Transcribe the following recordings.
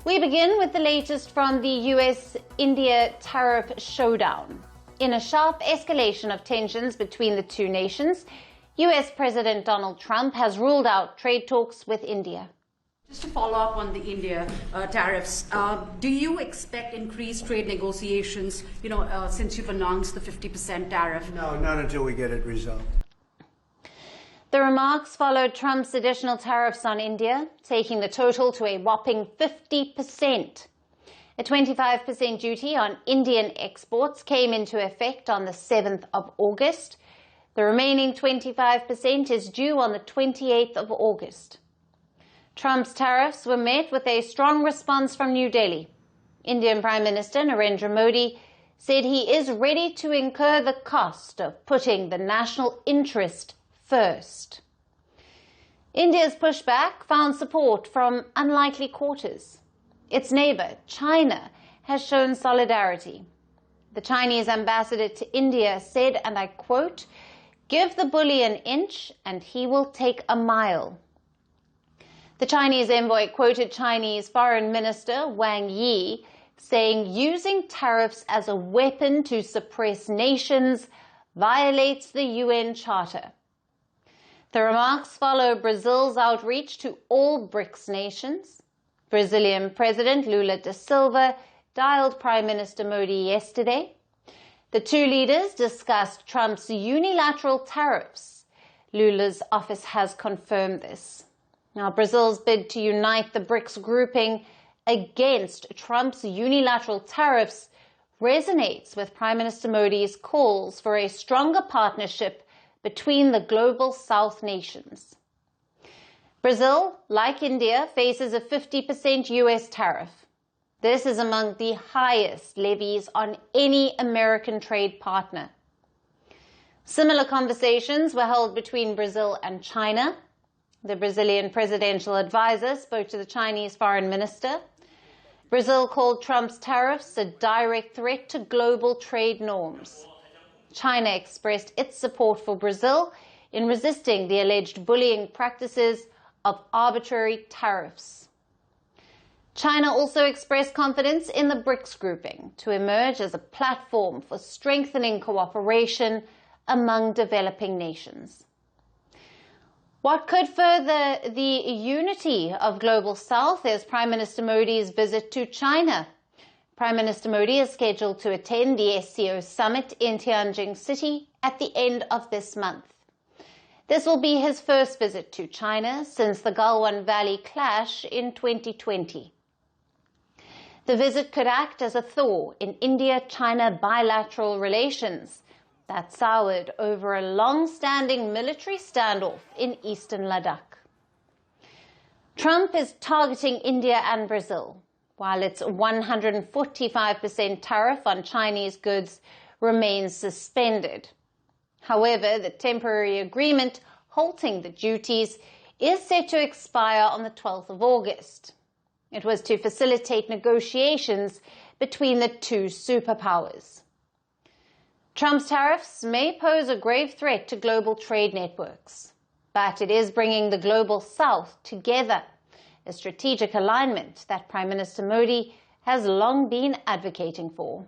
We begin with the latest from the US-India tariff showdown. In a sharp escalation of tensions between the two nations, US President Donald Trump has ruled out trade talks with India. Just to follow up on the India tariffs, do you expect increased trade negotiations, since you've announced the 50% tariff? No, not until we get it resolved. The remarks followed Trump's additional tariffs on India, taking the total to a whopping 50%. A 25% duty on Indian exports came into effect on the 7th of August. The remaining 25% is due on the 28th of August. Trump's tariffs were met with a strong response from New Delhi. Indian Prime Minister Narendra Modi said he is ready to incur the cost of putting the national interest first. India's pushback found support from unlikely quarters. Its neighbor, China, has shown solidarity. The Chinese ambassador to India said, and I quote, "Give the bully an inch and he will take a mile." The Chinese envoy quoted Chinese Foreign Minister Wang Yi saying using tariffs as a weapon to suppress nations violates the UN Charter. The remarks follow Brazil's outreach to all BRICS nations. Brazilian President Lula da Silva dialed Prime Minister Modi yesterday. The two leaders discussed Trump's unilateral tariffs. Lula's office has confirmed this. Now, Brazil's bid to unite the BRICS grouping against Trump's unilateral tariffs resonates with Prime Minister Modi's calls for a stronger partnership between the global South nations. Brazil, like India, faces a 50% US tariff. This is among the highest levies on any American trade partner. Similar conversations were held between Brazil and China. The Brazilian presidential advisor spoke to the Chinese foreign minister. Brazil called Trump's tariffs a direct threat to global trade norms. China expressed its support for Brazil in resisting the alleged bullying practices of arbitrary tariffs. China also expressed confidence in the BRICS grouping to emerge as a platform for strengthening cooperation among developing nations. What could further the unity of Global South is Prime Minister Modi's visit to China. Prime Minister Modi is scheduled to attend the SCO summit in Tianjin City at the end of this month. This will be his first visit to China since the Galwan Valley clash in 2020. The visit could act as a thaw in India-China bilateral relations that soured over a long-standing military standoff in eastern Ladakh. Trump is targeting India and Brazil, while its 145% tariff on Chinese goods remains suspended. However, the temporary agreement halting the duties is set to expire on the 12th of August. It was to facilitate negotiations between the two superpowers. Trump's tariffs may pose a grave threat to global trade networks, but it is bringing the Global South together, a strategic alignment that Prime Minister Modi has long been advocating for.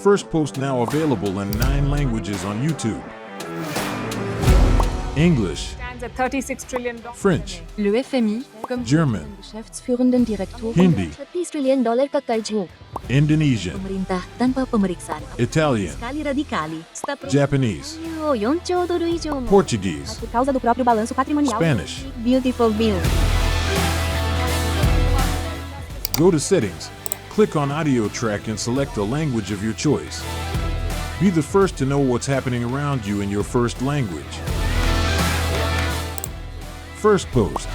Firstpost now available in 9 languages on YouTube. English, Stands at $36 trillion. French, Le FMI, comme German, Geschäftsführenden Direktor, Hindi, $30 trillion ka karj mo. Indonesian, Pemerintah tanpa pemeriksaan. Italian, Skali radikali. Japanese, 4 兆ドル以上も Portuguese, por causa do próprio balanço patrimonial. Spanish. Beautiful bill. Go to Settings, click on Audio Track and select a language of your choice. Be the first to know what's happening around you in your first language. Firstpost.